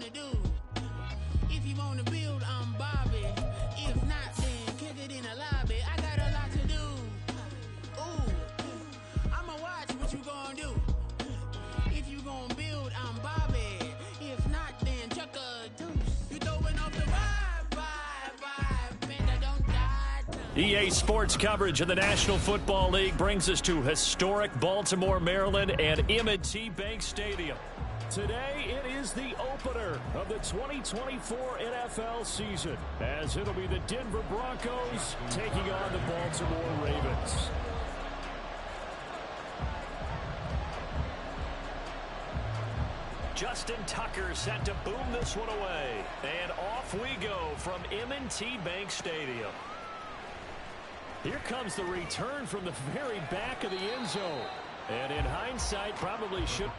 wanna do. If you wanna build, I'm Bobby. If not, then kick it in the lobby. I got a lot to do. Ooh, I'ma watch what you gonna do. If you gonna build, I'm Bobby. If not, then chuck a deuce. You throwing off the vibe, man, I don't die. EA Sports coverage of the National Football League brings us to historic Baltimore, Maryland, and M&T Bank Stadium. Today, it is the opener of the 2024 NFL season, as it'll be the Denver Broncos taking on the Baltimore Ravens. Justin Tucker set to boom this one away. And off we go from M&T Bank Stadium. Here comes the return from the very back of the end zone. And in hindsight, probably should...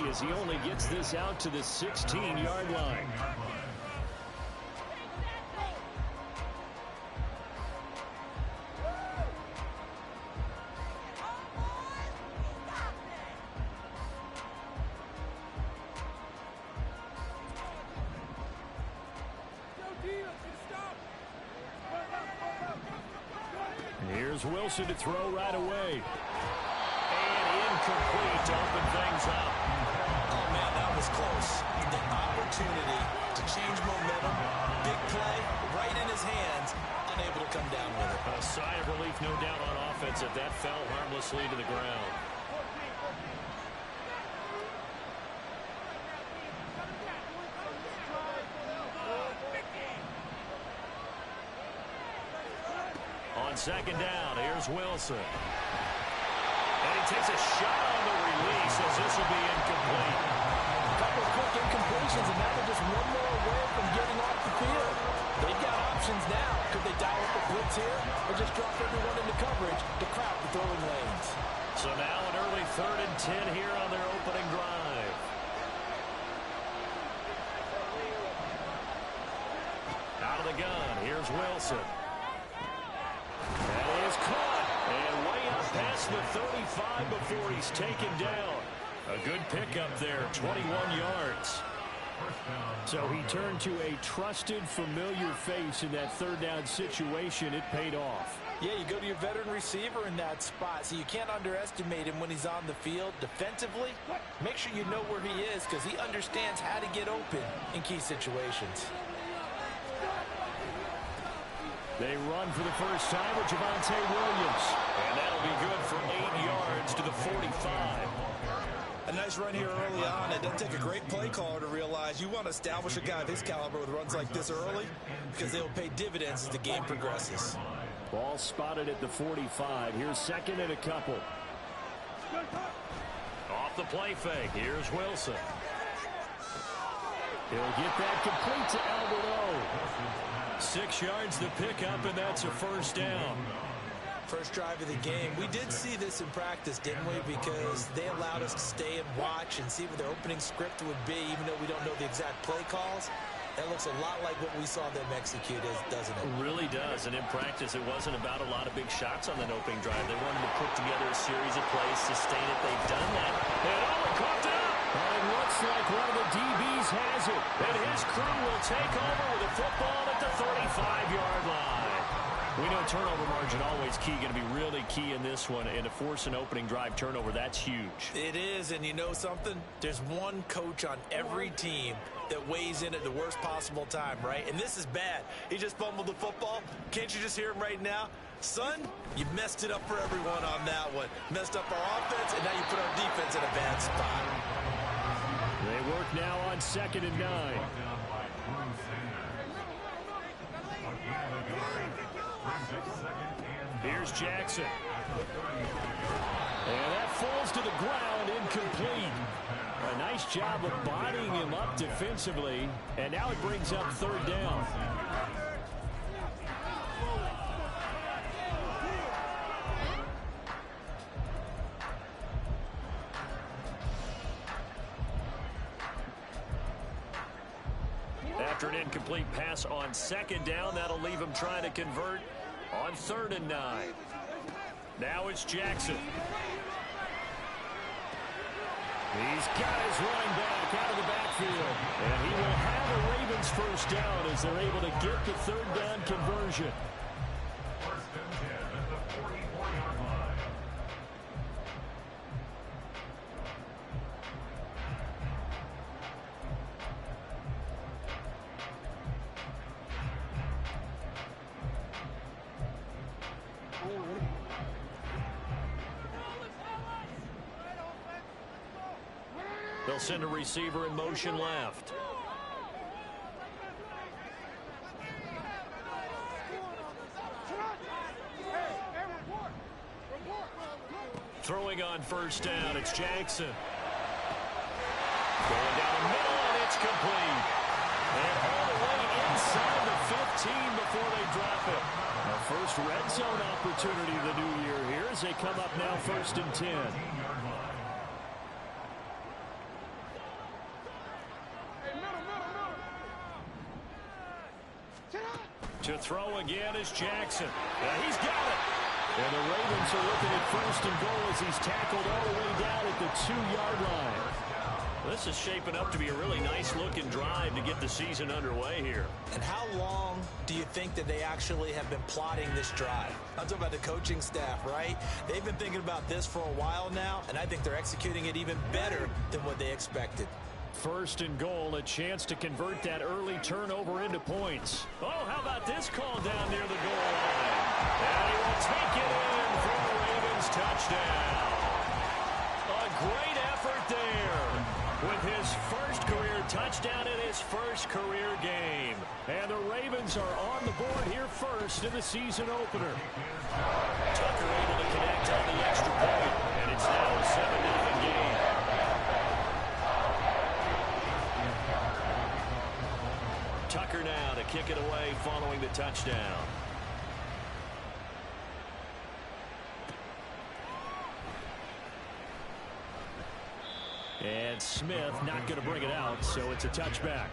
as he only gets this out to the 16-yard line. And here's Wilson to throw right away. And incomplete to open things up. Oh, man, that was close. The opportunity to change momentum, big play, right in his hands, unable to come down with it. A sigh of relief, no doubt, on offense if that fell harmlessly to the ground. On second down, here's Wilson. And he takes a shot on the release as this will be incomplete. A couple of quick incompletions, and now they're just one more away from getting off the field. They've got options now. Could they dial up the blitz here or just drop everyone into coverage to crowd the throwing lanes? So now an early 3rd and 10 here on their opening drive. Out of the gun, here's Wilson. That is caught. And way up past the 35 before he's taken down. A good pickup there, 21 yards. So he turned to a trusted, familiar face in that 3rd down situation. It paid off. Yeah, you go to your veteran receiver in that spot, so you can't underestimate him when he's on the field. Defensively, make sure you know where he is because he understands how to get open in key situations. They run for the first time with Javonte Williams. And that'll be good for 8 yards to the 45. A nice run here early on. It doesn't take a great play caller to realize you want to establish a guy of his caliber with runs like this early because they'll pay dividends as the game progresses. Ball spotted at the 45. Here's second and a couple. Off the play fake. Here's Wilson. He'll get that complete to Alberto. 6 yards the pickup, and that's a first down. First drive of the game. We did see this in practice, didn't we? Because they allowed us to stay and watch and see what their opening script would be, even though we don't know the exact play calls. That looks a lot like what we saw them execute, doesn't it? It really does. And in practice, it wasn't about a lot of big shots on that opening drive. They wanted to put together a series of plays, sustain it. They've done that. And coughed it up. And it looks like one of the DBs has it. And his crew will take over with a football at the 35-yard line. We know turnover margin always key, going to be really key in this one. And to force an opening drive turnover, that's huge. It is, and you know something? There's one coach on every team that weighs in at the worst possible time, right? And this is bad. He just fumbled the football. Can't you just hear him right now? Son, you messed it up for everyone on that one. Messed up our offense, and now you put our defense in a bad spot. They work now on 2nd and 9. Here's Jackson. And that falls to the ground, incomplete. A nice job of bodying him up defensively. And now it brings up 3rd down. After an incomplete pass on 2nd down, that'll leave him trying to convert on 3rd and 9. Now it's Jackson. He's got his running back out of the backfield. And he will have a Ravens first down as they're able to get the 3rd down conversion. They'll send a receiver in motion left. Throwing on 1st down, it's Jackson. Going down the middle, and it's complete. And all the way inside the 15 before they drop it. A first red zone opportunity of the new year here as they come up now 1st and 10. To throw again is Jackson. He's got it. And the Ravens are looking at 1st and goal as he's tackled all the way down at the 2-yard line. This is shaping up to be a really nice-looking drive to get the season underway here. And how long do you think that they actually have been plotting this drive? I'm talking about the coaching staff, right? They've been thinking about this for a while now, and I think they're executing it even better than what they expected. 1st and goal, a chance to convert that early turnover into points. Oh, how about this call down near the goal line? And he will take it in for the Ravens touchdown. A great effort there with his first career touchdown in his first career game. And the Ravens are on the board here first in the season opener. Tucker able to connect on the extra point, and it's now a 7-0 game. Tucker now to kick it away following the touchdown. And Smith not going to bring it out, so it's a touchback.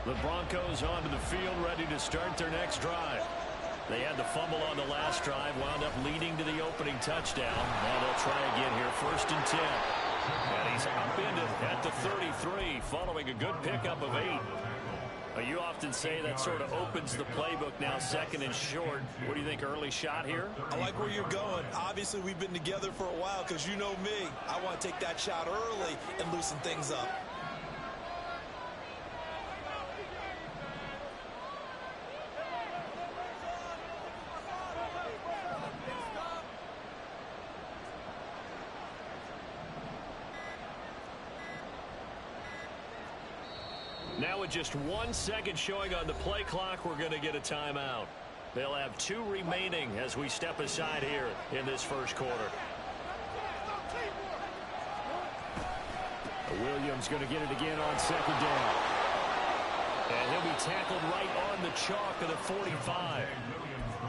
The Broncos onto the field, ready to start their next drive. They had the fumble on the last drive, wound up leading to the opening touchdown. Now they'll try again here, 1st and 10. And he's upended at the 33, following a good pickup of 8. You often say that sort of opens the playbook now, 2nd and short. What do you think, early shot here? I like where you're going. Obviously, we've been together for a while because you know me. I want to take that shot early and loosen things up. Now with just 1 second showing on the play clock, we're going to get a timeout. They'll have 2 remaining as we step aside here in this first quarter. Williams going to get it again on 2nd down. And he'll be tackled right on the chalk of the 45.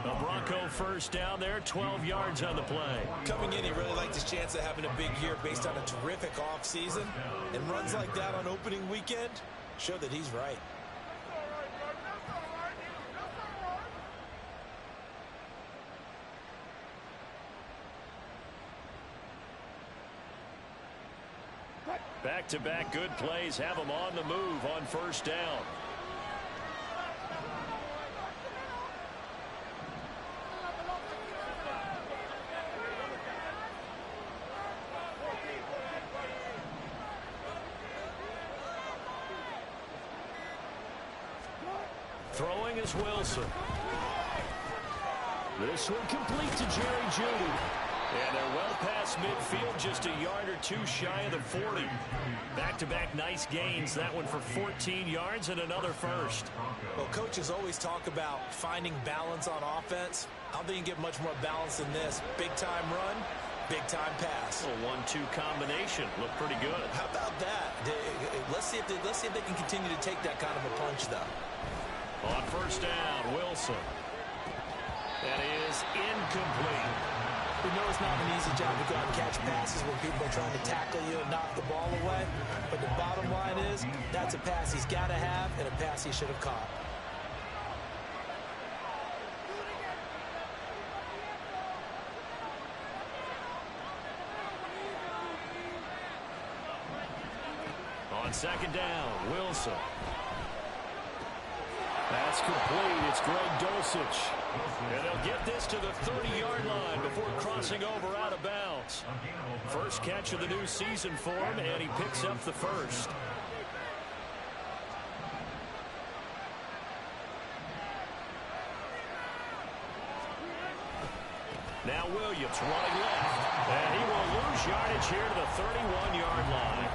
The Bronco 1st down there, 12 yards on the play. Coming in, he really liked his chance of having a big year based on a terrific offseason. And runs like that on opening weekend show that he's right. Back-to-back good plays have him on the move on 1st down. Throwing is Wilson. This one complete to Jerry Jeudy. And they're well past midfield, just a yard or 2 shy of the 40. Back-to-back nice gains. That one for 14 yards and another first. Well, coaches always talk about finding balance on offense. I don't think you can get much more balance than this. Big-time run, Big-time pass. A 1-2 combination. Looked pretty good. How about that? Let's see if they can continue to take that kind of a punch, though. On first down, Wilson. That is incomplete. We know it's not an easy job to go out and catch passes when people are trying to tackle you and knock the ball away. But the bottom line is, that's a pass he's got to have and a pass he should have caught. On second down, Wilson. That's complete. It's Greg Dulcich. And they'll get this to the 30-yard line before crossing over out of bounds. First catch of the new season for him, and he picks up the first. Now Williams running left. And he will lose yardage here to the 31-yard line.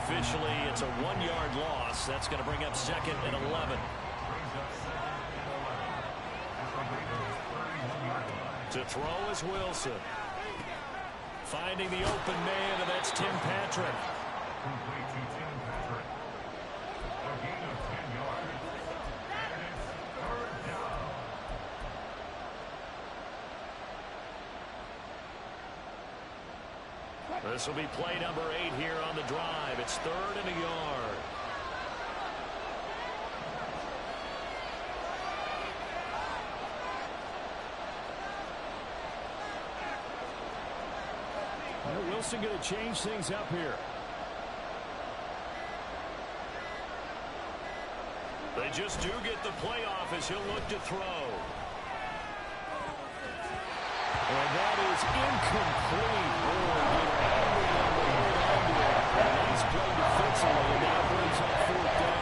Officially, it's a 1-yard loss. That's going to bring up second and 11. To throw is Wilson. Finding the open man, and that's Tim Patrick. This will be play number 8 here on the drive. It's 3rd and a yard. Wilson going to change things up here. They just do get the playoff as he'll look to throw. And that is incomplete. He's played defensively, and now brings up 4th down.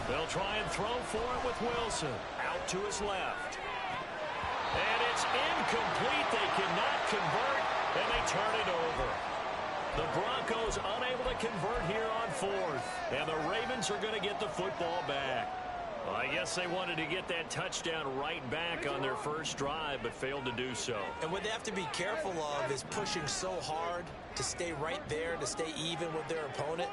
They'll try and throw for it with Wilson. Out to his left. And it's incomplete. They cannot convert, and they turn it over. The Broncos unable to convert here on 4th. And the Ravens are going to get the football back. Well, I guess they wanted to get that touchdown right back on their first drive, but failed to do so. And what they have to be careful of is pushing so hard to stay right there, to stay even with their opponent,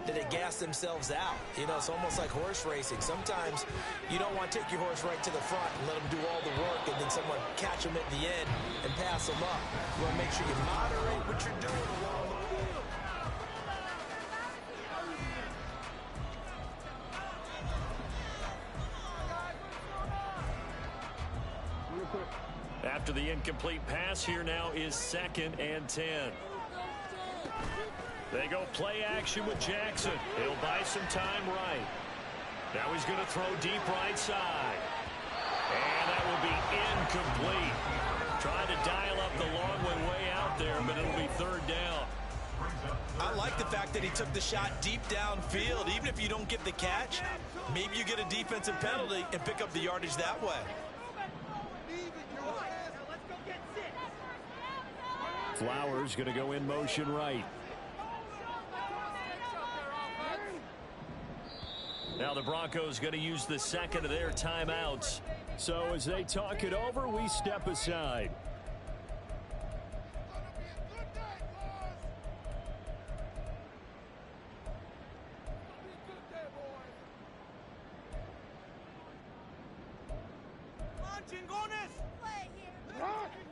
that they gas themselves out. You know, it's almost like horse racing. Sometimes you don't want to take your horse right to the front and let them do all the work, and then someone catch them at the end and pass them up. You want to make sure you moderate what you're doing along the field. After the incomplete pass, here now is 2nd and 10. They go play action with Jackson. He'll buy some time right. Now he's going to throw deep right side. And that will be incomplete. Trying to dial up the long way out there, but it'll be 3rd down. I like the fact that he took the shot deep downfield. Even if you don't get the catch, maybe you get a defensive penalty and pick up the yardage that way. Flowers going to go in motion right. Now the Broncos going to use the second of their timeouts. So as they talk it over, we step aside.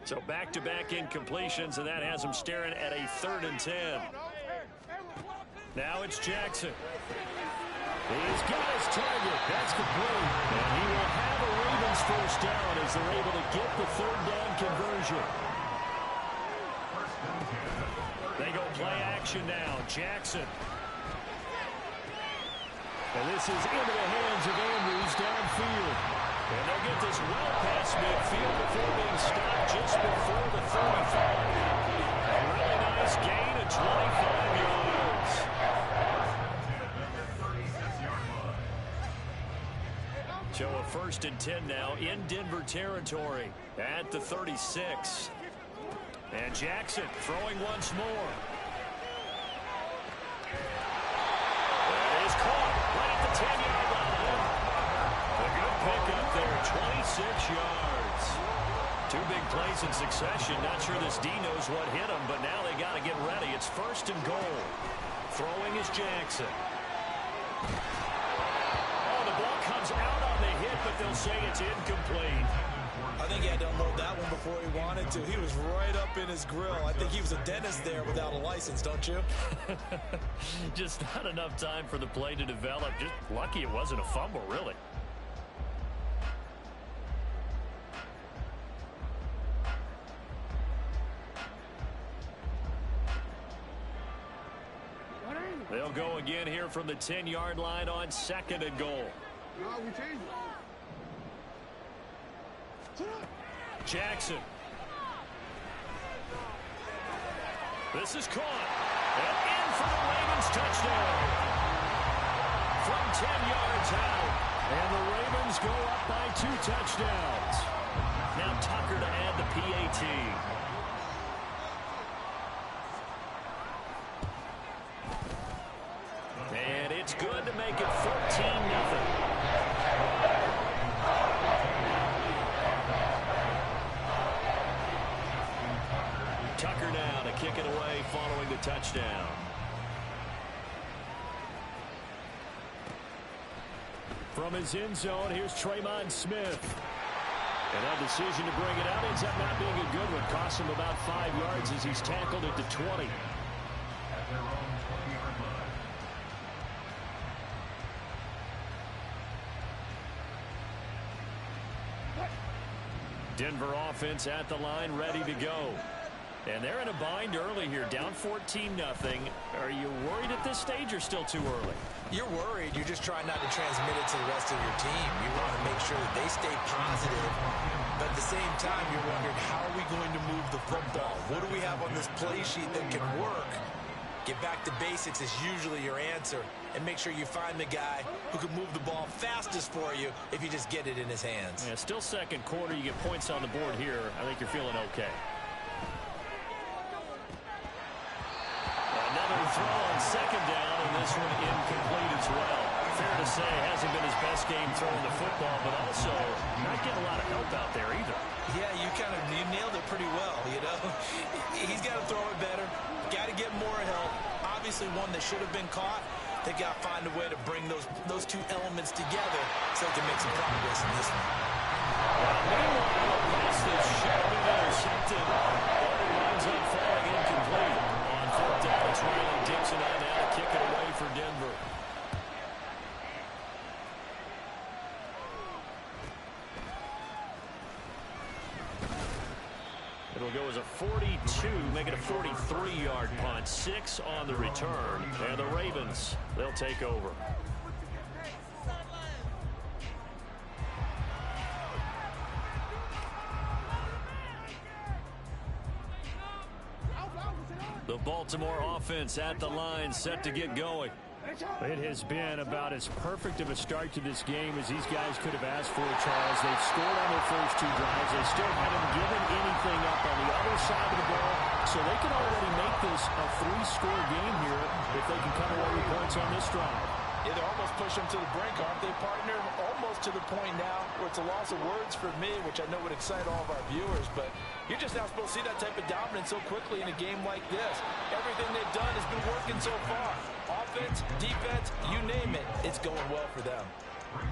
So back-to-back incompletions, and that has them staring at a 3rd and 10. Now it's Jackson. He's got his target. That's complete. And he will have a Ravens first down as they're able to get the 3rd down conversion. They go play action now. Jackson. And this is into the hands of Andrews downfield. And they'll get this well past midfield before being stopped just before the 35. A really nice gain of 25 yards. So a 1st and 10 now in Denver territory at the 36. And Jackson throwing once more. That is caught right at the 10-yard line. A good pickup there, 26 yards. Two big plays in succession. Not sure this D knows what hit him, but now they got to get ready. It's 1st and goal. Throwing is Jackson. Oh, the ball comes out on the hit, but they'll say it's incomplete. I think he had to unload that one before he wanted to. He was right up in his grill. I think he was a dentist there without a license, don't you? Just not enough time for the play to develop. Just lucky it wasn't a fumble, really. They'll go again here from the 10-yard line on 2nd and goal. No, we changed it. Jackson. This is caught. And in for the Ravens touchdown. From 10 yards out. And the Ravens go up by 2 touchdowns. Now Tucker to add the PAT. And it's good to make it 14-0. Tucker now to kick it away following the touchdown. From his end zone, here's Tremon Smith. And that decision to bring it out ends up not being a good one. Costs him about 5 yards as he's tackled at the 20. Denver offense at the line, ready to go. And they're in a bind early here, down 14-0. Are you worried at this stage or still too early? You're worried. You're just trying not to transmit it to the rest of your team. You want to make sure that they stay positive. But at the same time, you're wondering, how are we going to move the football? What do we have on this play sheet that can work? Get back to basics is usually your answer. And make sure you find the guy who can move the ball fastest for you if you just get it in his hands. Yeah, still second quarter. You get points on the board here. I think you're feeling okay. Another throw on 2nd down, and this one incomplete as well. Fair to say, hasn't been his best game throwing the football, but also not getting a lot of help out there either. Yeah, you nailed it pretty well, you know. He's got to throw it better. Got to get more help. Obviously one that should have been caught. They got to find a way to bring those two elements together so they can make some progress in this one. Meanwhile, a pass that should have been intercepted, but it winds up falling incomplete. On 4th down, it's Riley Dixon on now to kick it away for Denver. It'll go as a 42, make it a 43-yard punt. 6 on the return. And the Ravens, they'll take over. The Baltimore offense at the line, set to get going. It has been about as perfect of a start to this game as these guys could have asked for, Charles. They've scored on their first 2 drives. They still haven't given anything up on the other side of the ball, so they can already make this a 3-score game here if they can come away with points on this drive. Yeah, they're almost pushing them to the brink, aren't they, partner? Almost to the point now where it's a loss of words for me, which I know would excite all of our viewers, but you're just not supposed to see that type of dominance so quickly in a game like this. Everything they've done has been working so far. Offense, defense, you name it, it's going well for them.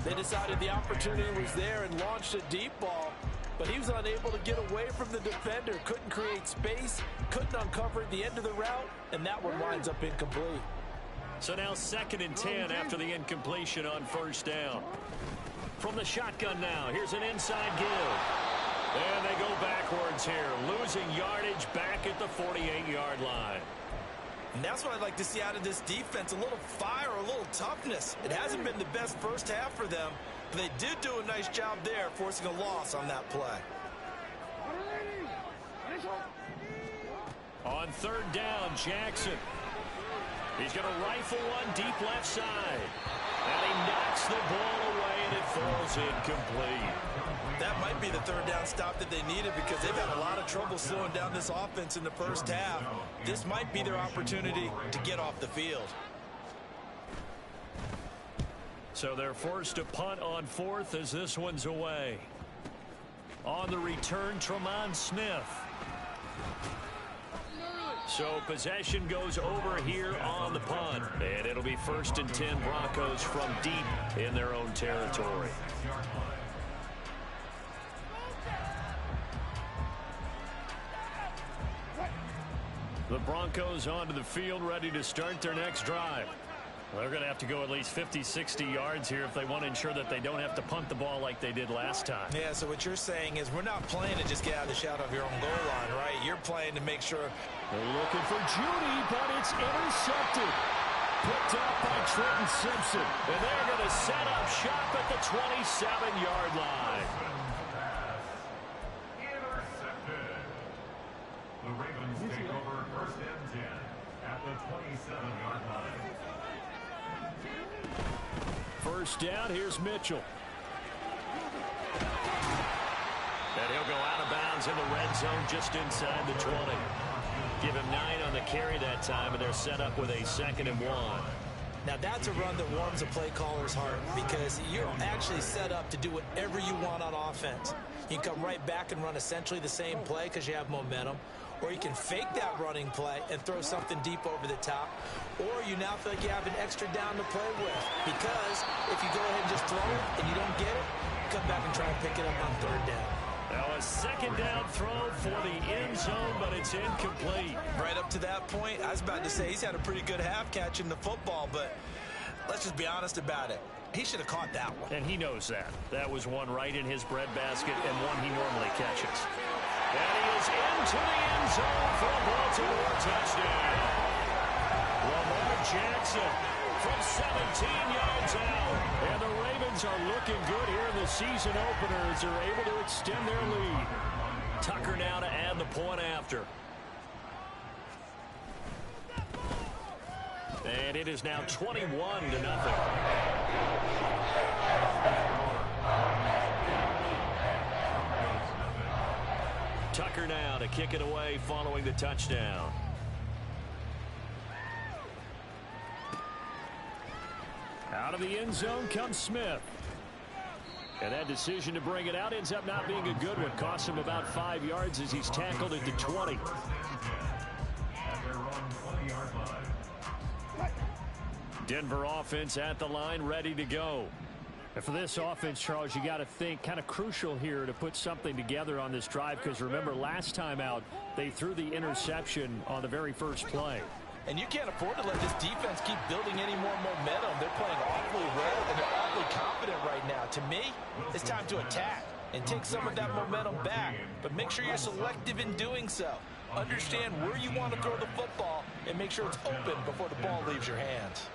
They decided the opportunity was there and launched a deep ball, but he was unable to get away from the defender, couldn't create space, couldn't uncover the end of the route, and that one winds up incomplete. So now 2nd and 10 after the incompletion on 1st down. From the shotgun now, here's an inside give. And they go backwards here, losing yardage back at the 48-yard line. And that's what I'd like to see out of this defense, a little fire, a little toughness. It hasn't been the best first half for them, but they did do a nice job there, forcing a loss on that play. On 3rd down, Jackson. He's going to rifle one deep left side. And he knocks the ball away, and and it falls incomplete. That might be the third down stop that they needed because they've had a lot of trouble slowing down this offense in the first half. This might be their opportunity to get off the field. So they're forced to punt on fourth as this one's away. On the return, Tremont Smith. So possession goes over here on the punt. And it'll be 1st and 10 Broncos from deep in their own territory. The Broncos onto the field, ready to start their next drive. They're going to have to go at least 50, 60 yards here if they want to ensure that they don't have to punt the ball like they did last time. Yeah, so what you're saying is we're not playing to just get out of the shadow of your own goal line, right? You're playing to make sure. They're looking for Judy, but it's intercepted. Picked up by Trenton Simpson. And they're going to set up shop at the 27-yard line. Intercepted. The Ravens take over 1st and 10 at the 27-yard line. First down, here's Mitchell. And he'll go out of bounds in the red zone just inside the 20. Give him 9 on the carry that time, and they're set up with a 2nd and 1. Now that's a run that warms a play caller's heart because you're actually set up to do whatever you want on offense. You can come right back and run essentially the same play because you have momentum, or you can fake that running play and throw something deep over the top, or you now feel like you have an extra down to play with because if you go ahead and just throw it and you don't get it, come back and try and pick it up on 3rd down. Now a 2nd down throw for the end zone, but it's incomplete. Right up to that point, I was about to say he's had a pretty good half catching the football, but let's just be honest about it. He should have caught that one. And he knows that. That was one right in his breadbasket and one he normally catches. And he is into the end zone for a Baltimore touchdown. Lamar Jackson from 17 yards out. And the Ravens are looking good here in the season opener as they're able to extend their lead. Tucker now to add the point after. And it is now 21-0. Tucker now to kick it away following the touchdown. Out of the end zone comes Smith. And that decision to bring it out ends up not being a good one. Costs him about 5 yards as he's tackled at the 20. Denver offense at the line, ready to go. And for this offense, Charles, you got to think kind of crucial here to put something together on this drive because remember last time out they threw the interception on the very first play. And you can't afford to let this defense keep building any more momentum. They're playing awfully well and they're awfully confident right now. To me, it's time to attack and take some of that momentum back. But make sure you're selective in doing so. Understand where you want to throw the football and make sure it's open before the ball leaves your hands.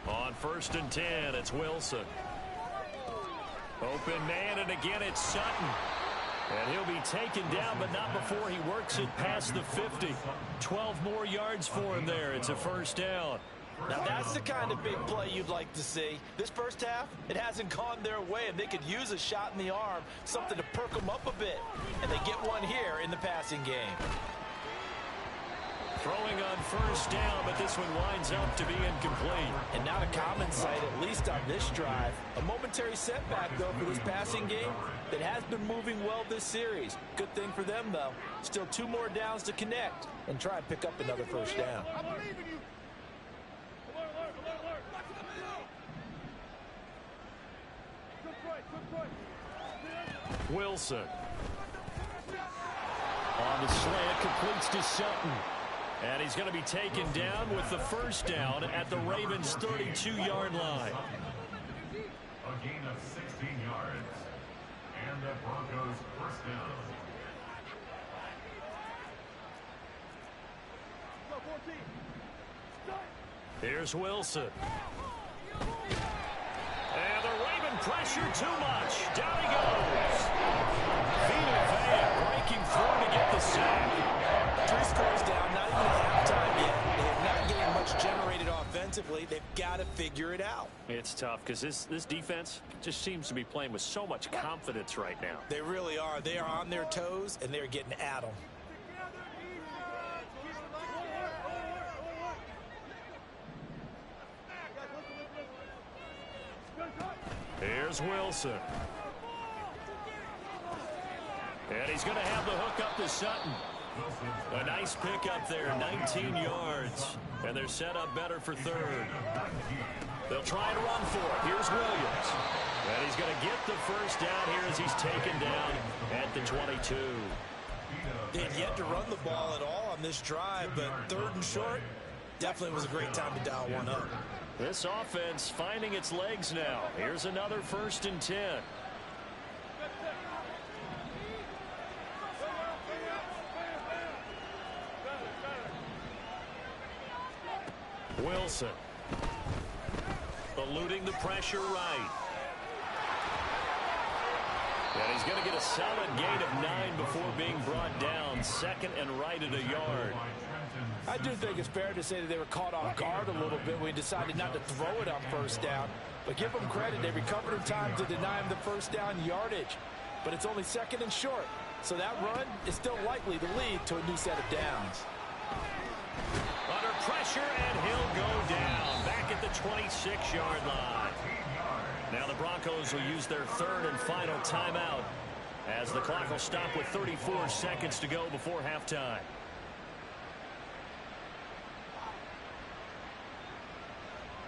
On 1st and 10, it's Wilson. Open man, and again it's Sutton. And he'll be taken down, but not before he works it past the 50. 12 more yards for him there. It's a 1st down. Now that's the kind of big play you'd like to see. This first half, it hasn't gone their way, and they could use a shot in the arm, something to perk them up a bit. And they get one here in the passing game. Throwing on 1st down, but this one winds up to be incomplete. And not a common sight, at least on this drive. A momentary setback, though, for this passing game that has been moving well this series. Good thing for them, though. Still 2 more downs to connect and try and pick up another 1st down. Wilson. On the slant, completes to Sutton. And he's going to be taken down with the 1st down at the Ravens' 32-yard line. A gain of 16 yards. And the Broncos 1st down. Here's Wilson. And the Raven pressure too much. Down he goes. Vita Vea breaking through to get the sack. 3 scores down, not even at halftime yet. They're not getting much generated offensively. They've got to figure it out. It's tough because this defense just seems to be playing with so much confidence right now. They really are. They are on their toes, and they're getting at them. Here's Wilson. And he's going to have the hook up to Sutton. A nice pick up there, 19 yards. And they're set up better for third. They'll try and run for it. Here's Williams. And he's going to get the first down here as he's taken down at the 22. They had yet to run the ball at all on this drive, but 3rd and short definitely was a great time to dial one up. This offense finding its legs now. Here's another 1st and 10. Wilson. Eluding the pressure right. And he's going to get a solid gain of 9 before being brought down. 2nd and right at a yard. I do think it's fair to say that they were caught off guard a little bit when we decided not to throw it on 1st down. But give them credit. They recovered in time to deny him the 1st down yardage. But it's only 2nd and short. So that run is still likely to lead to a new set of downs. Under pressure, and he'll go down. Back at the 26-yard line. Now the Broncos will use their 3rd and final timeout as the clock will stop with 34 seconds to go before halftime.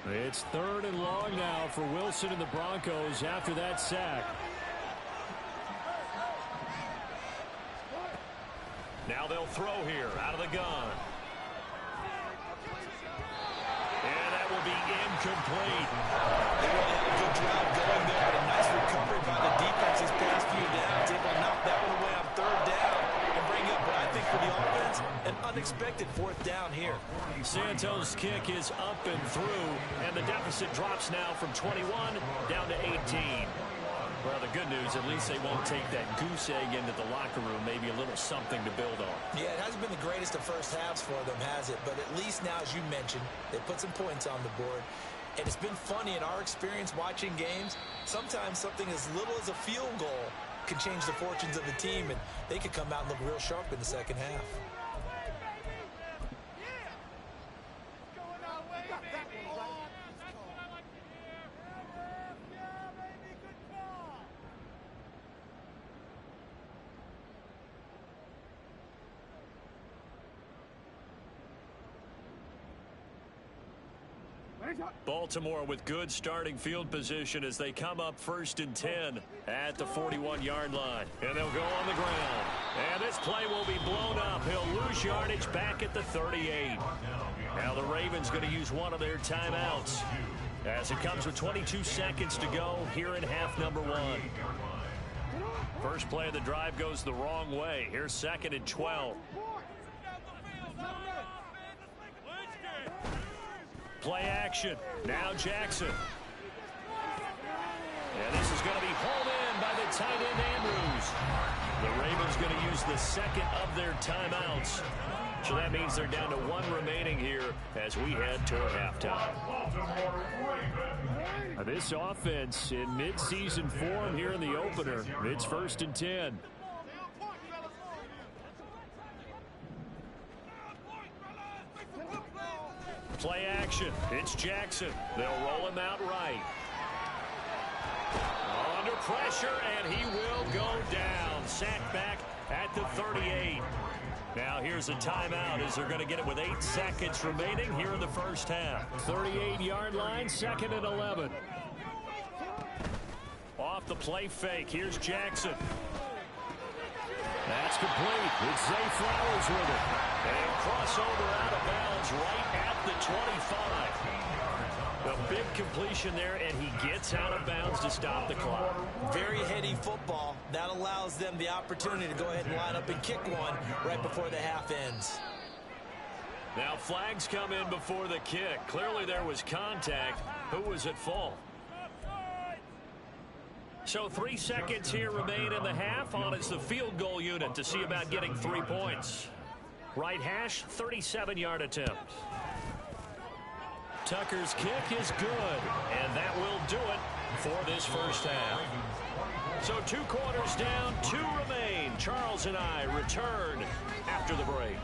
It's 3rd and long now for Wilson and the Broncos after that sack. Now they'll throw here out of the gun. And that will be incomplete. They really had a good drive going there, but a nice recovery by the defense these past few downs. Able to knock that one away on 3rd down and bring up what I think for the offense, an unexpected 4th down here. Santos' kick is up and through, and the deficit drops now from 21 down to 18. Well, the good news, at least they won't take that goose egg into the locker room. Maybe a little something to build on. Yeah, it hasn't been the greatest of first halves for them, has it? But at least now, as you mentioned, they put some points on the board. And it's been funny in our experience watching games. Sometimes something as little as a field goal can change the fortunes of the team, and they could come out and look real sharp in the 2nd half. Baltimore with good starting field position as they come up 1st and 10 at the 41-yard line. And they'll go on the ground. And this play will be blown up. He'll lose yardage back at the 38. Now the Ravens going to use one of their timeouts as it comes with 22 seconds to go here in half number 1. First play of the drive goes the wrong way. Here's 2nd and 12. Play action. Now Jackson. And this is going to be hauled in by the tight end Andrews. The Ravens going to use the 2nd of their timeouts. So that means they're down to 1 remaining here as we head toward halftime. This offense in mid-season form here in the opener. It's 1st and 10. Play action. It's Jackson. They'll roll him out right. Under pressure, and he will go down. Sacked back at the 38. Now here's a timeout as they're going to get it with 8 seconds remaining here in the first half. 38-yard line, 2nd and 11. Off the play fake. Here's Jackson. That's complete. It's Zay Flowers with it. And crossover out of bounds right at the 25. A big completion there, and he gets out of bounds to stop the clock. Very heady football. That allows them the opportunity to go ahead and line up and kick one right before the half ends. Now flags come in before the kick. Clearly there was contact. Who was at fault? So 3 seconds here remain in the half. On is the field goal unit to see about getting 3 points. Right hash, 37-yard attempt. Tucker's kick is good, and that will do it for this first half. So 2 quarters down, 2 remain. Charles and I return after the break.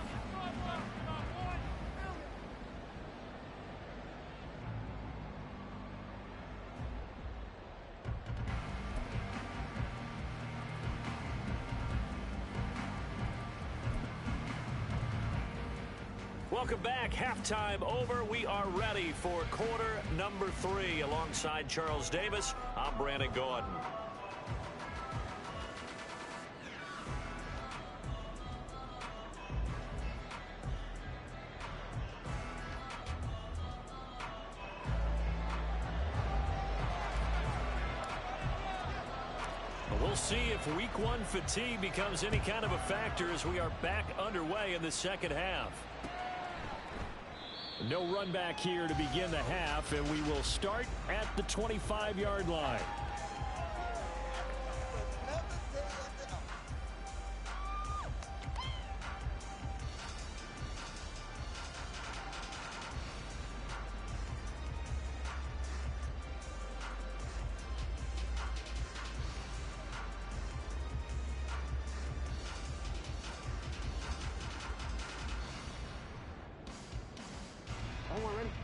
Welcome back. Halftime over. We are ready for quarter number 3. Alongside Charles Davis, I'm Brandon Gaudin. We'll see if week 1 fatigue becomes any kind of a factor as we are back underway in the second half. No run back here to begin the half, and we will start at the 25-yard line.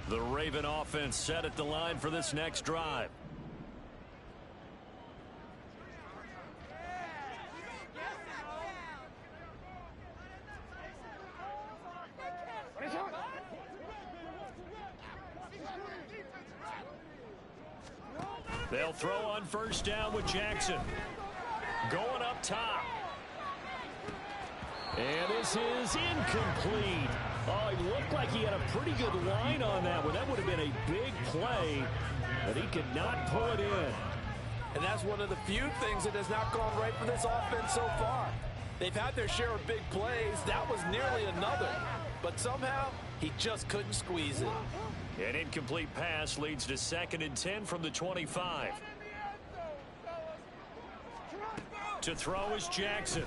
The Raven offense set at the line for this next drive. They'll throw on first down with Jackson. Going up top. And this is incomplete. Oh, it looked like he had a pretty good line on that one. That would have been a big play, but he could not pull it in. And that's one of the few things that has not gone right for this offense so far. They've had their share of big plays. That was nearly another. But somehow, he just couldn't squeeze it. An incomplete pass leads to 2nd and 10 from the 25. To throw is Jackson.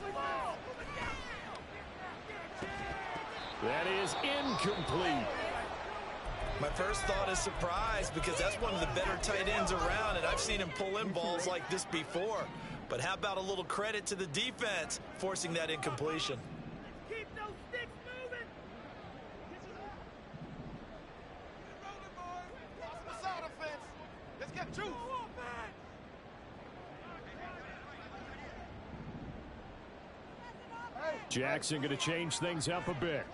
That is incomplete. My first thought is surprise because that's one of the better tight ends around, and I've seen him pull in balls like this before. But how about a little credit to the defense forcing that incompletion? Keep those sticks moving. Let's get two. Jackson going to change things up a bit.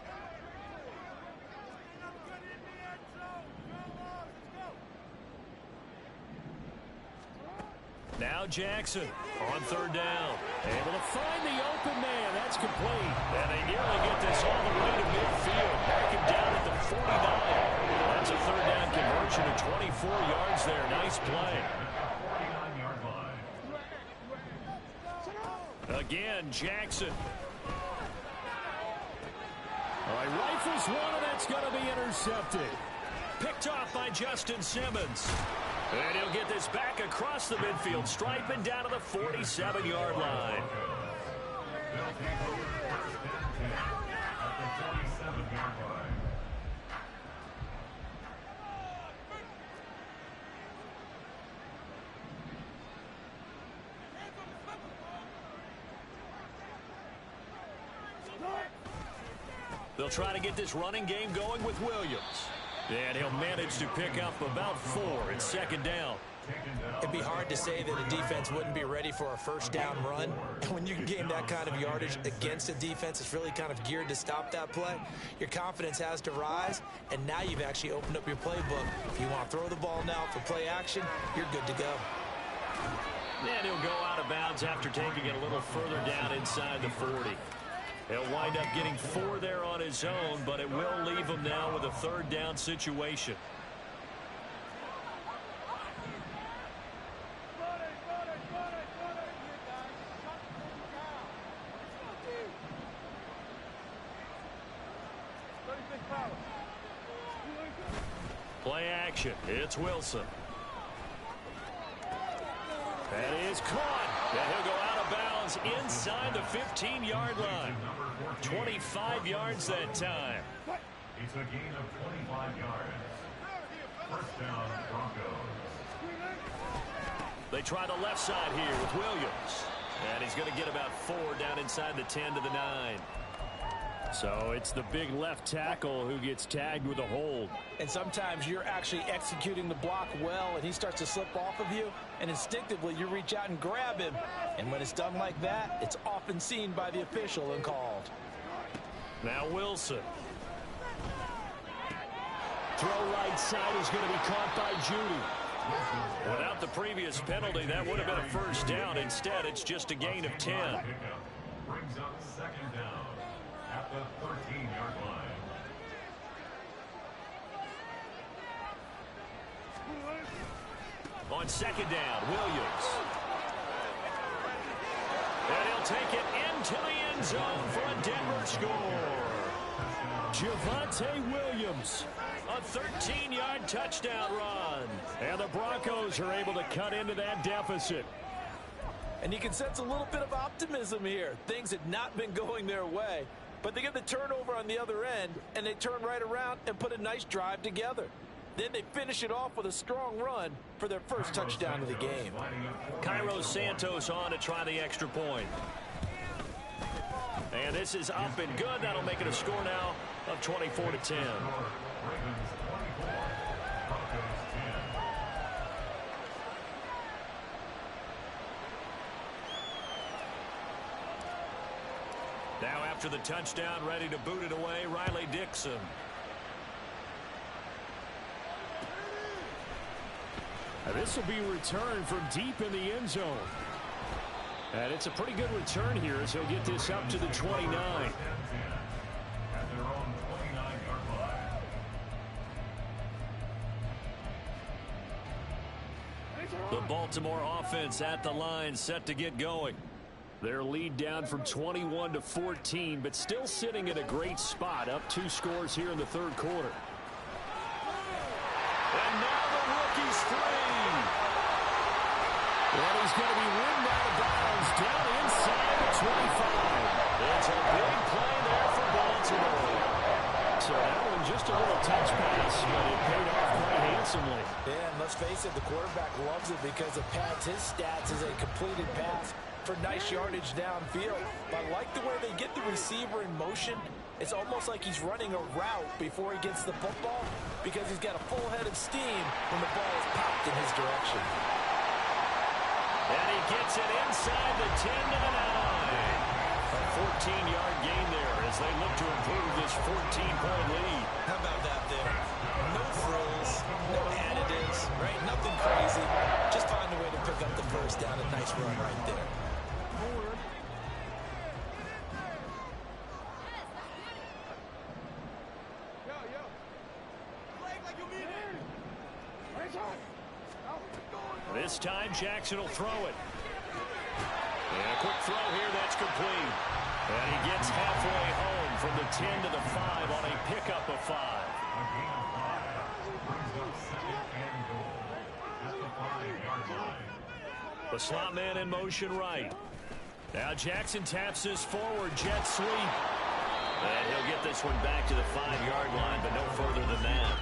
Now Jackson on 3rd down. Able to find the open man. That's complete. And they nearly get this all the way to midfield. Back him down at the 49. That's a 3rd down conversion of 24 yards there. Nice play. 49-yard line. Again, Jackson. He rifles one, and that's going to be intercepted. Picked off by Justin Simmons. And he'll get this back across the midfield stripe and down to the 47-yard line. They'll try to get this running game going with Williams. And he'll manage to pick up about 4 in 2nd down. It'd be hard to say that a defense wouldn't be ready for a first down run. When you can gain that kind of yardage against a defense that's really kind of geared to stop that play, your confidence has to rise, and now you've actually opened up your playbook. If you want to throw the ball now for play action, you're good to go. And he'll go out of bounds after taking it a little further down inside the 40. He'll wind up getting 4 there on his own, but it will leave him now with a 3rd down situation. Play action. It's Wilson. That is caught. And he'll go out of bounds inside the 15-yard line. 25 yards that time. It's a gain of 25 yards. First down, Broncos. They try the left side here with Williams. And he's going to get about 4 down inside the 10 to the 9. So it's the big left tackle who gets tagged with a hold. And sometimes you're actually executing the block well, and he starts to slip off of you, and instinctively you reach out and grab him. And when it's done like that, it's often seen by the official and called. Now Wilson. Throw right side is going to be caught by Judy. Without the previous penalty, that would have been a first down. Instead, it's just a gain of 10. Brings up second down at the 13-yard line. On second down, Williams. And he'll take it into the end zone for a Denver score. Javonte Williams, a 13-yard touchdown run. And the Broncos are able to cut into that deficit. And you can sense a little bit of optimism here. Things had not been going their way, but they get the turnover on the other end, and they turn right around and put a nice drive together. Then they finish it off with a strong run for their first touchdown of the game. Cairo Santos on to try the extra point. And this is up and good. That'll make it a score now of 24-10. Ravens 24, Broncos 10. Now after the touchdown, ready to boot it away, Riley Dixon. Now this will be a return from deep in the end zone. And it's a pretty good return here as he'll get this up to the 29. At their own 29-yard line. The Baltimore offense at the line, set to get going. Their lead down from 21 to 14, but still sitting at a great spot, up 2 scores here in the third quarter. And now the rookie's free. And he's going to be ridden out of bounds down inside the 25. It's a big play there for Baltimore. So that one just a little touch pass, but it paid off quite handsomely. Yeah, and let's face it, the quarterback loves it because it pads his stats as a completed pass for nice yardage downfield. But I like the way they get the receiver in motion. It's almost like he's running a route before he gets the football because he's got a full head of steam when the ball is popped in his direction. And he gets it inside the 10 to the 9. A 14-yard gain there as they look to improve this 14-point lead. How about that there? No frills, no additives, right? Nothing crazy. Just find a way to pick up the first down. A nice run right there. This time Jackson will throw it. And a quick throw here that's complete. And he gets halfway home from the 10 to the 5 on a pickup of 5. A gain of 5. Brings up second and goal at the 5-yard line. The slot man in motion right. Now Jackson taps this forward jet sweep. And he'll get this one back to the 5-yard line, but no further than that.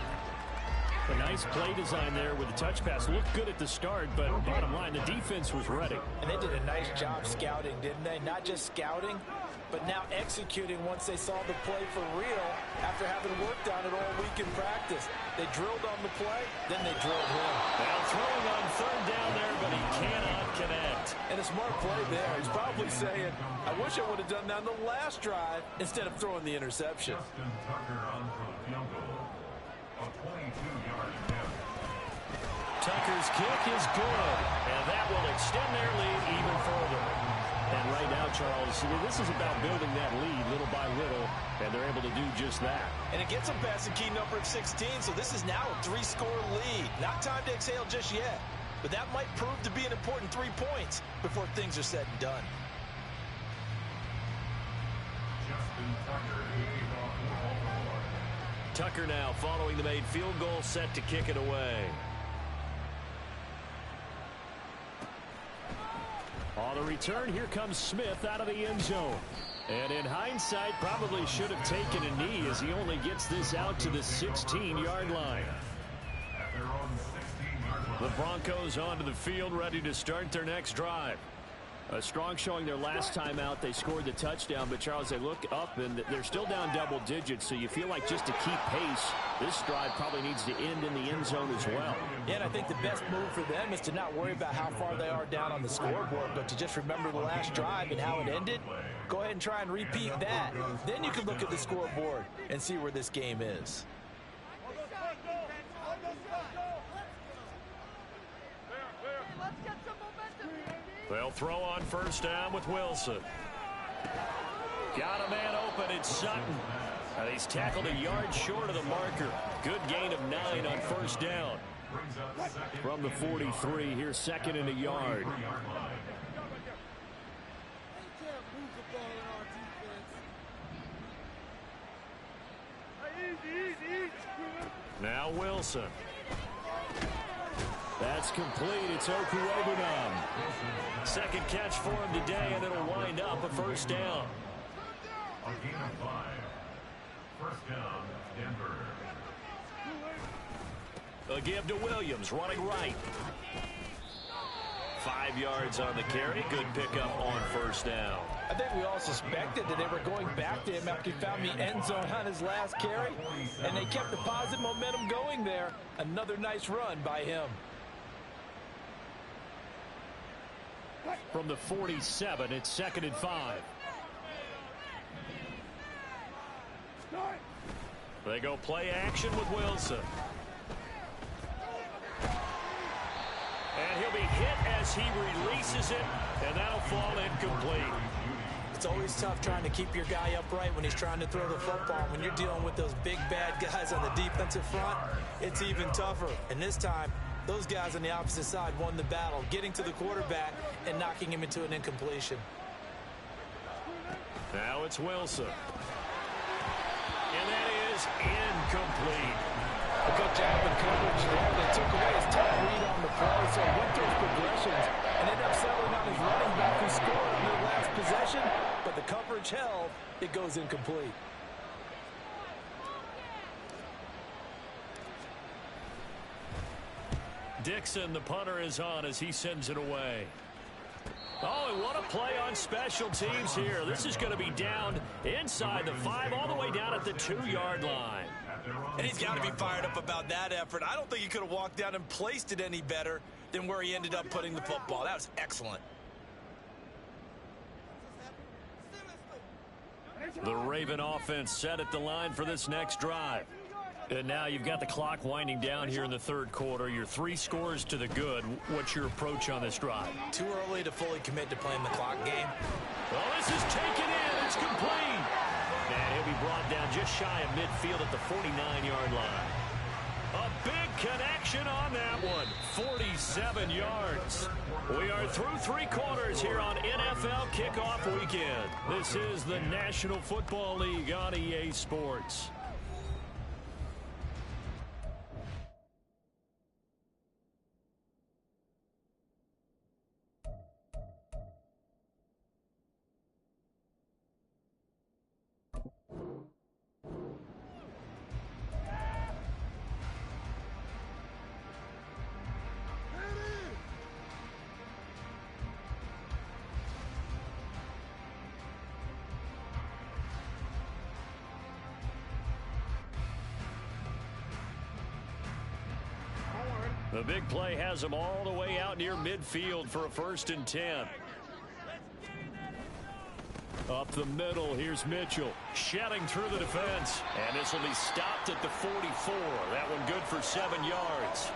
A nice play design there with the touch pass. Looked good at the start, but bottom line, the defense was ready. And they did a nice job scouting, didn't they? Not just scouting, but now executing once they saw the play for real after having worked on it all week in practice. They drilled on the play, then they drilled him. Now throwing on third down there, but he cannot connect. And a smart play there. He's probably saying, I wish I would have done that on the last drive instead of throwing the interception. Justin Tucker on for the field goal. A 22-yard attempt. Tucker's kick is good, and that will extend their lead even further. And right now, Charles, this is about building that lead little by little, and they're able to do just that. And it gets them past the key number of 16, so this is now a 3-score lead. Not time to exhale just yet, but that might prove to be an important 3 points before things are said and done. Justin Tucker kicking off the Baltimore. Tucker now following the made field goal, set to kick it away. On the return, here comes Smith out of the end zone. And in hindsight, probably should have taken a knee as he only gets this out to the 16-yard line. The Broncos onto the field, ready to start their next drive. A strong showing their last time out. They scored the touchdown, but Charles, they look up and they're still down double digits, so you feel like just to keep pace, this drive probably needs to end in the end zone as well. Yeah, and I think the best move for them is to not worry about how far they are down on the scoreboard, but to just remember the last drive and how it ended. Go ahead and try and repeat that. Then you can look at the scoreboard and see where this game is. They'll throw on first down with Wilson. Got a man open. It's Sutton. And he's tackled a yard short of the marker. Good gain of 9 on first down. From the 43, here's second and a yard. Now Wilson. That's complete. It's Okuobunom. Second catch for him today, and it'll wind up a first down. A gain of 5. First down, Denver. A give to Williams, running right. 5 yards on the carry. Good pickup on first down. I think we all suspected that they were going back to him after he found the end zone on his last carry, and they kept the positive momentum going there. Another nice run by him. From the 47, it's second and 5. They go play action with Wilson. And he'll be hit as he releases it, and that'll fall incomplete. It's always tough trying to keep your guy upright when he's trying to throw the football. When you're dealing with those big, bad guys on the defensive front, it's even tougher. And this time, those guys on the opposite side won the battle, getting to the quarterback and knocking him into an incompletion. Now it's Wilson. And that is incomplete. A good job in coverage there. They took away his tough read on the play, so he went through his progressions and ended up settling on his running back who scored on their last possession, but the coverage held. It goes incomplete. Dixon, the punter, is on as he sends it away. Oh, and what a play on special teams here. This is going to be down inside the 5, all the way down at the 2-yard line. And he's got to be fired up about that effort. I don't think he could have walked down and placed it any better than where he ended up putting the football. That was excellent. The Raven offense set at the line for this next drive. And now you've got the clock winding down here in the third quarter. You're 3 scores to the good. What's your approach on this drive? Too early to fully commit to playing the clock game. Well, this is taken in. It's complete. And he'll be brought down just shy of midfield at the 49-yard line. A big connection on that one. 47 yards. We are through 3 quarters here on NFL Kickoff Weekend. This is the National Football League on EA Sports. The big play has them all the way out near midfield for a 1st and 10. Up the middle, here's Mitchell, shedding through the defense. And this will be stopped at the 44. That one good for 7 yards.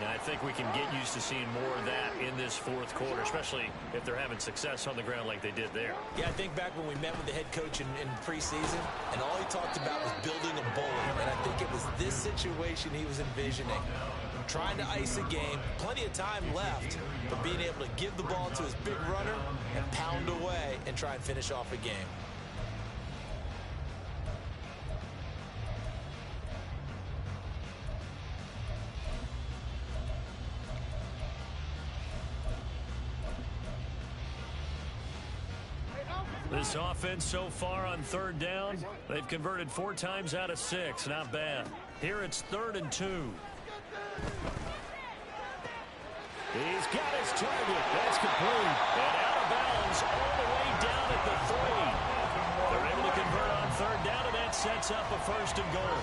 And I think we can get used to seeing more of that in this 4th quarter, especially if they're having success on the ground like they did there. Yeah, I think back when we met with the head coach in preseason, and all he talked about was building a bully. And I think it was this situation he was envisioning. Trying to ice a game, plenty of time left, but being able to give the ball to his big runner and pound away and try and finish off a game. This offense so far on third down, they've converted 4 times out of 6. Not bad. Here it's 3rd and 2. He's got his target. That's complete. And out of bounds all the way down at the 3. They're able to convert on third down, and that sets up a 1st and goal.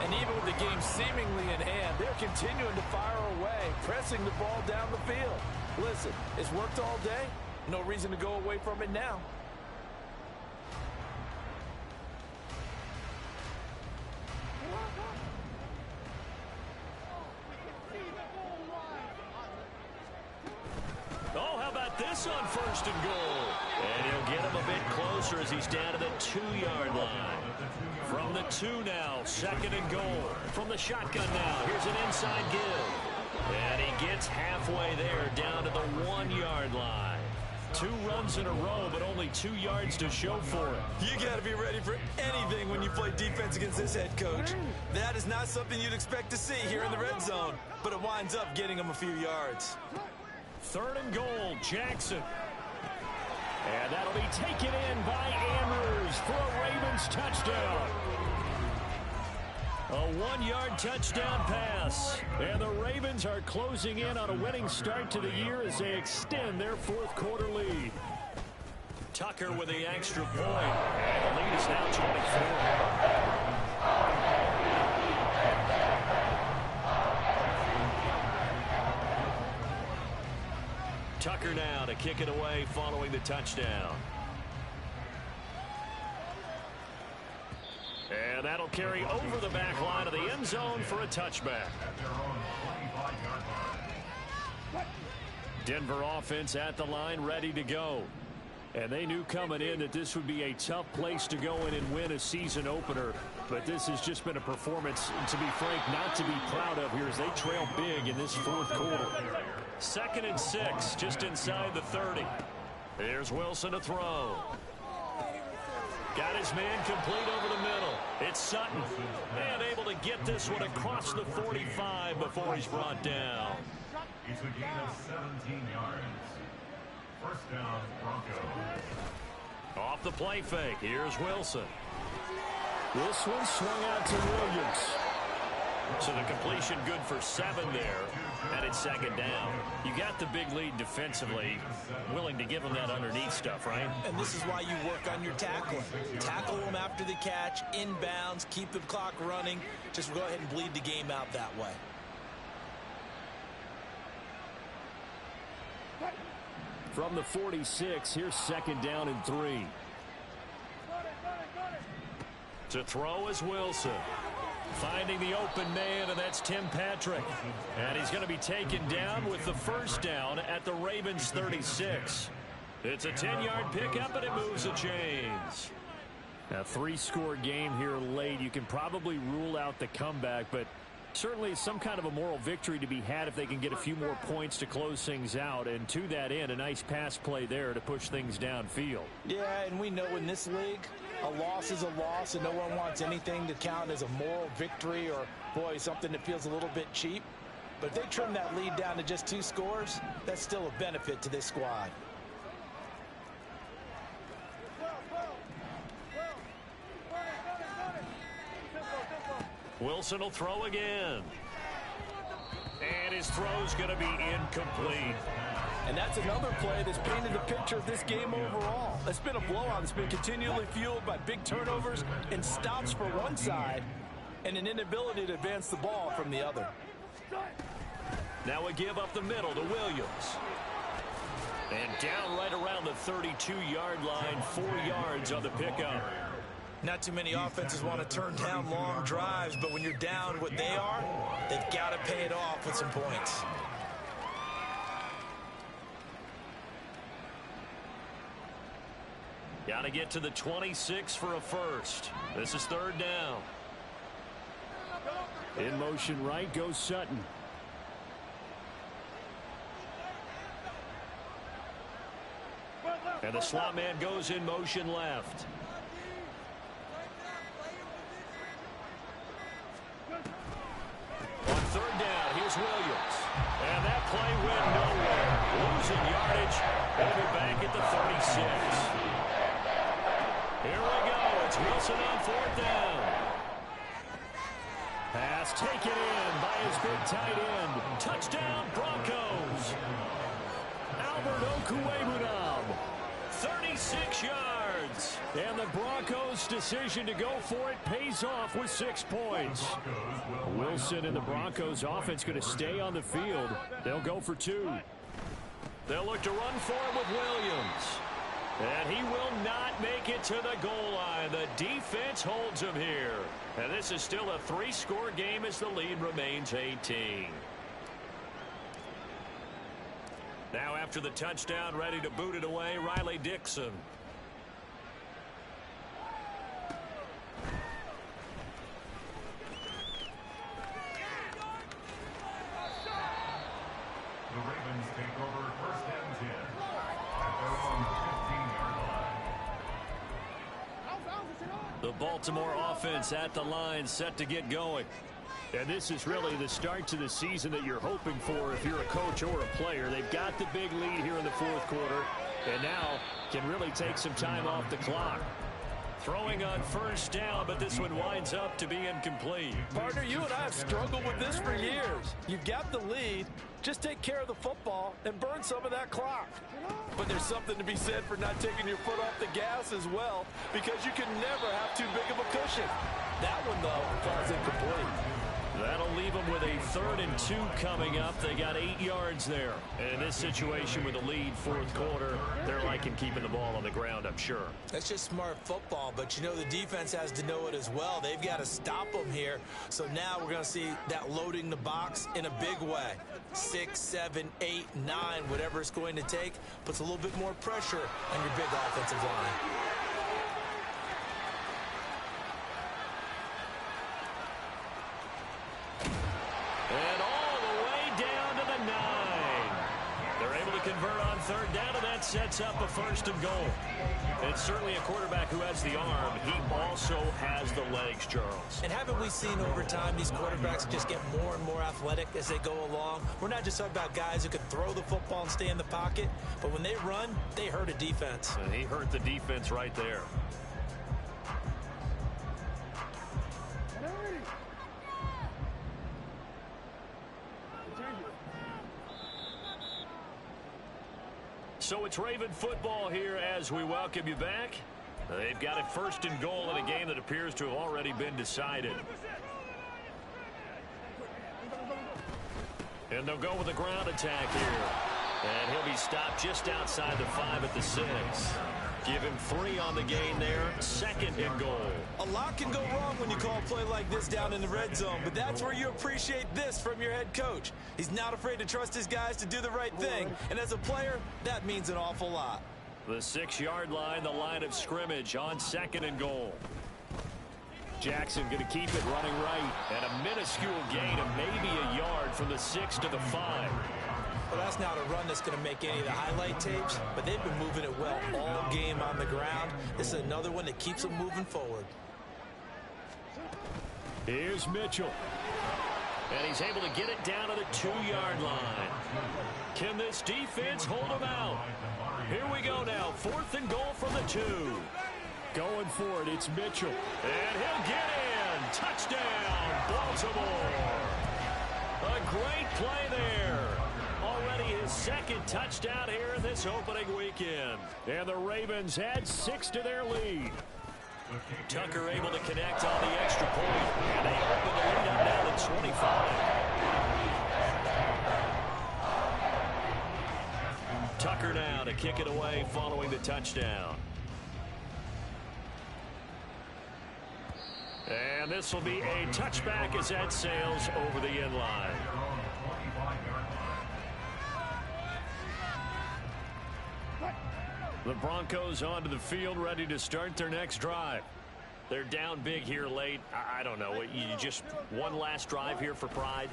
And even with the game seemingly in hand, they're continuing to fire away, pressing the ball down the field. Listen, it's worked all day. No reason to go away from it now. Oh, how about this on 1st and goal? And he'll get him a bit closer as he's down to the 2-yard line. From the 2 now, 2nd and goal. From the shotgun now, here's an inside give. And he gets halfway there, down to the 1-yard line. 2 runs in a row, but only 2 yards to show for it. You got to be ready for anything when you play defense against this head coach. That is not something you'd expect to see here in the red zone, but it winds up getting him a few yards. 3rd and goal, Jackson. And that'll be taken in by Andrews for a Ravens touchdown. A 1-yard touchdown pass. And the Ravens are closing in on a winning start to the year as they extend their 4th quarter lead. Tucker with the extra point. And the lead is now 24. Tucker now to kick it away following the touchdown. And that'll carry over the back line of the end zone for a touchback. Denver offense at the line, ready to go. And they knew coming in that this would be a tough place to go in and win a season opener. But this has just been a performance, to be frank, not to be proud of here as they trail big in this 4th quarter. 2nd and 6, just inside the 30. Here's Wilson to throw. Got his man complete over the middle. It's Sutton. And able to get this one across the 45 before he's brought down. It's a gain of 17 yards. 1st down, Broncos. Off the play fake. Here's Wilson. This one swung out to Williams. So the completion good for 7 there. And it's 2nd down. You got the big lead defensively. Willing to give them that underneath stuff, right? And this is why you work on your tackling. Tackle them after the catch, inbounds, keep the clock running. Just go ahead and bleed the game out that way. From the 46, here's 2nd down and 3. To throw is Wilson. Finding the open man, and that's Tim Patrick. And he's going to be taken down with the 1st down at the Ravens 36. It's a 10-yard pickup, and it moves the chains. A 3-score game here late. You can probably rule out the comeback, but certainly some kind of a moral victory to be had if they can get a few more points to close things out. And to that end, a nice pass play there to push things downfield. Yeah, and we know in this league, a loss is a loss, and no one wants anything to count as a moral victory or, boy, something that feels a little bit cheap. But if they trim that lead down to just 2 scores, that's still a benefit to this squad. Wilson will throw again. And his throw's going to be incomplete. And that's another play that's painted the picture of this game overall. It's been a blowout. It's been continually fueled by big turnovers and stops for one side and an inability to advance the ball from the other. Now a give up the middle to Williams. And down right around the 32-yard line, 4 yards on the pickup. Not too many offenses want to turn down long drives, but when you're down what they are, they've got to pay it off with some points. Got to get to the 26 for a first. This is 3rd down. In motion right goes Sutton. And the slot man goes in motion left. On 3rd down, here's Williams. And that play went nowhere. Losing yardage. Over back at the 36. fourth down. Pass taken in by his big tight end. Touchdown, Broncos. Albert Okwuegbunam, 36 yards. And the Broncos' decision to go for it pays off with 6 points. Wilson and the Broncos offense going to stay on the field. They'll go for 2. They'll look to run for it with Williams. And he will not make it to the goal line. The defense holds him here. And this is still a 3-score game as the lead remains 18. Now after the touchdown, ready to boot it away, Riley Dixon. The Ravens take over first and 10 at their own 15-yard line. The Baltimore offense at the line, set to get going. And this is really the start to the season that you're hoping for if you're a coach or a player. They've got the big lead here in the fourth quarter, and now can really take some time off the clock. Throwing on first down, but this one winds up to be incomplete. Partner, you and I have struggled with this for years. You've got the lead. Just take care of the football and burn some of that clock. But there's something to be said for not taking your foot off the gas as well, because you can never have too big of a cushion. That one, though, falls incomplete. That'll leave them with a 3rd and 2 coming up. They got 8 yards there. And in this situation with a lead fourth quarter, they're liking keeping the ball on the ground, I'm sure. That's just smart football, but you know the defense has to know it as well. They've got to stop them here. So now we're going to see that loading the box in a big way. 6, 7, 8, 9, whatever it's going to take, puts a little bit more pressure on your big offensive line. And all the way down to the 9. They're able to convert on 3rd down, and that sets up a 1st and goal. And certainly a quarterback who has the arm, he also has the legs, Charles. And haven't we seen over time these quarterbacks just get more and more athletic as they go along? We're not just talking about guys who can throw the football and stay in the pocket, but when they run, they hurt a defense. And he hurt the defense right there. So it's Raven football here as we welcome you back. They've got it 1st and goal in a game that appears to have already been decided. And they'll go with a ground attack here. And he'll be stopped just outside the 5 at the 6. Give him 3 on the gain there. 2nd and goal. A lot can go wrong when you call a play like this down in the red zone, but that's where you appreciate this from your head coach. He's not afraid to trust his guys to do the right thing, and as a player, that means an awful lot. The 6-yard line, the line of scrimmage on 2nd and goal. Jackson going to keep it running right, and a minuscule gain of maybe a yard from the 6 to the 5. Well, that's not a run that's going to make any of the highlight tapes, but they've been moving it well all game on the ground. This is another one that keeps them moving forward. Here's Mitchell. And he's able to get it down to the 2-yard line. Can this defense hold him out? Here we go now. 4th and goal from the 2. Going for it, it's Mitchell. And he'll get in. Touchdown, Baltimore. A great play there. Already his 2nd touchdown here in this opening weekend. And the Ravens add 6 to their lead. Tucker able to connect on the extra point. And they open the lead up now to 25. Tucker now to kick it away following the touchdown. And this will be a touchback as that sails over the end line. The Broncos onto the field, ready to start their next drive. They're down big here late. I don't know. You just one last drive here for pride?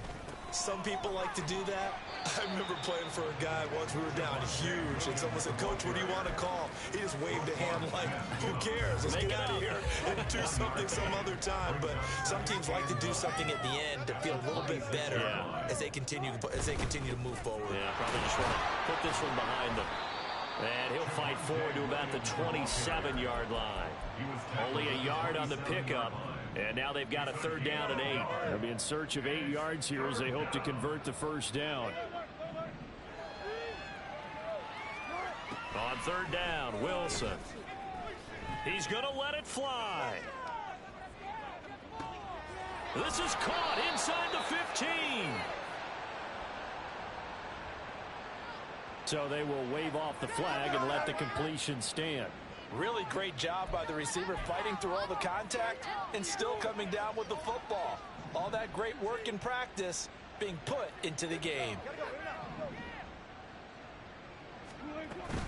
Some people like to do that. I remember playing for a guy once. We were down huge, and someone said, "Coach, what do you want to call?" He just waved a hand like, "Who cares? Let's get out of here and do something some other time." But some teams like to do something at the end to feel a little bit better as they continue to move forward. Yeah, probably just want to put this one behind them. And he'll fight forward to about the 27-yard line. Only a yard on the pickup. And now they've got a 3rd down and 8. They'll be in search of 8 yards here as they hope to convert the 1st down. On 3rd down, Wilson. He's going to let it fly. This is caught inside the 15. So they will wave off the flag and let the completion stand. Really great job by the receiver fighting through all the contact and still coming down with the football. All that great work in practice being put into the game.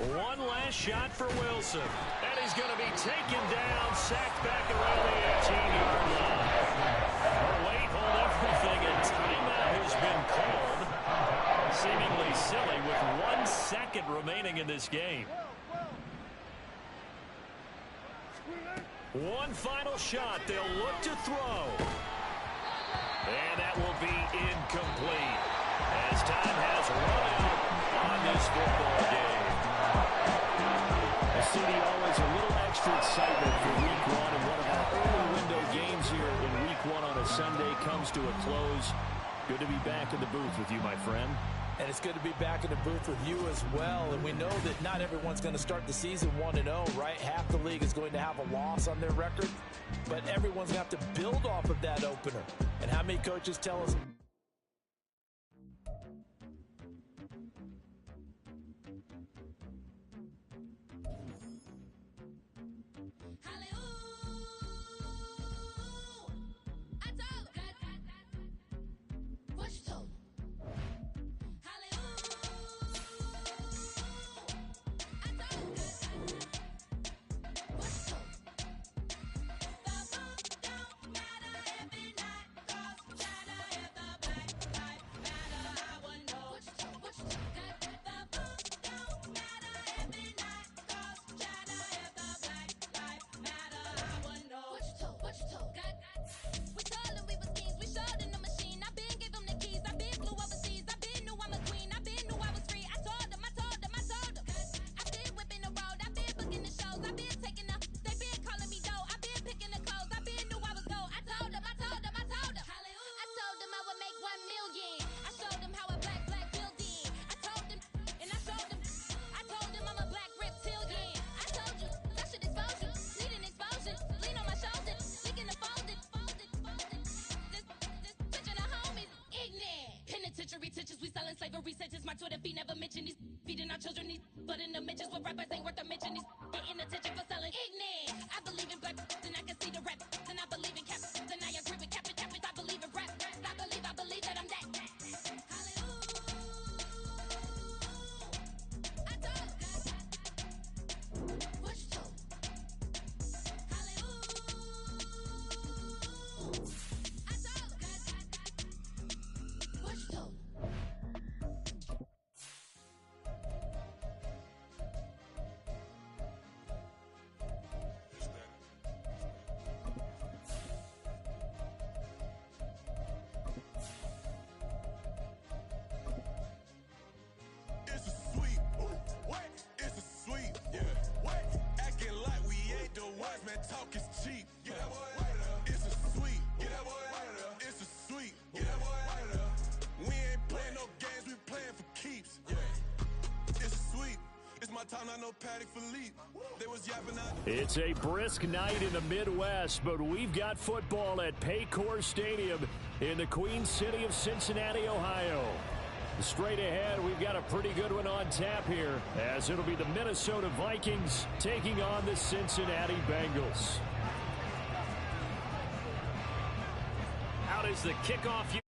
One last shot for Wilson. And he's going to be taken down, sacked back around the 18-yard line. Oh, wait, hold everything. A timeout has been called. Seemingly silly with 1 second remaining in this game. One final shot. They'll look to throw. And that will be incomplete as time has run out on this football game. CD, always a little extra excitement for Week 1, and one of our early window games here in Week 1 on a Sunday comes to a close. Good to be back in the booth with you, my friend. And it's good to be back in the booth with you as well. And we know that not everyone's going to start the season 1-0, right? Half the league is going to have a loss on their record. But everyone's going to have to build off of that opener. And how many coaches tell us... We selling slavery sentences. My Twitter feed never mention these feeding our children these, but in the mentions what rappers ain't worth a mention these getting attention for selling ignorant. I believe in black and I can see the rap. Then I believe in cap. Then I agree with cap. I believe in rap. I believe that I'm that. I told what you told. I told what you told. It's a brisk night in the Midwest, but we've got football at Paycor Stadium in the Queen City of Cincinnati, Ohio. Straight ahead, we've got a pretty good one on tap here, as it'll be the Minnesota Vikings taking on the Cincinnati Bengals. Out is the kickoff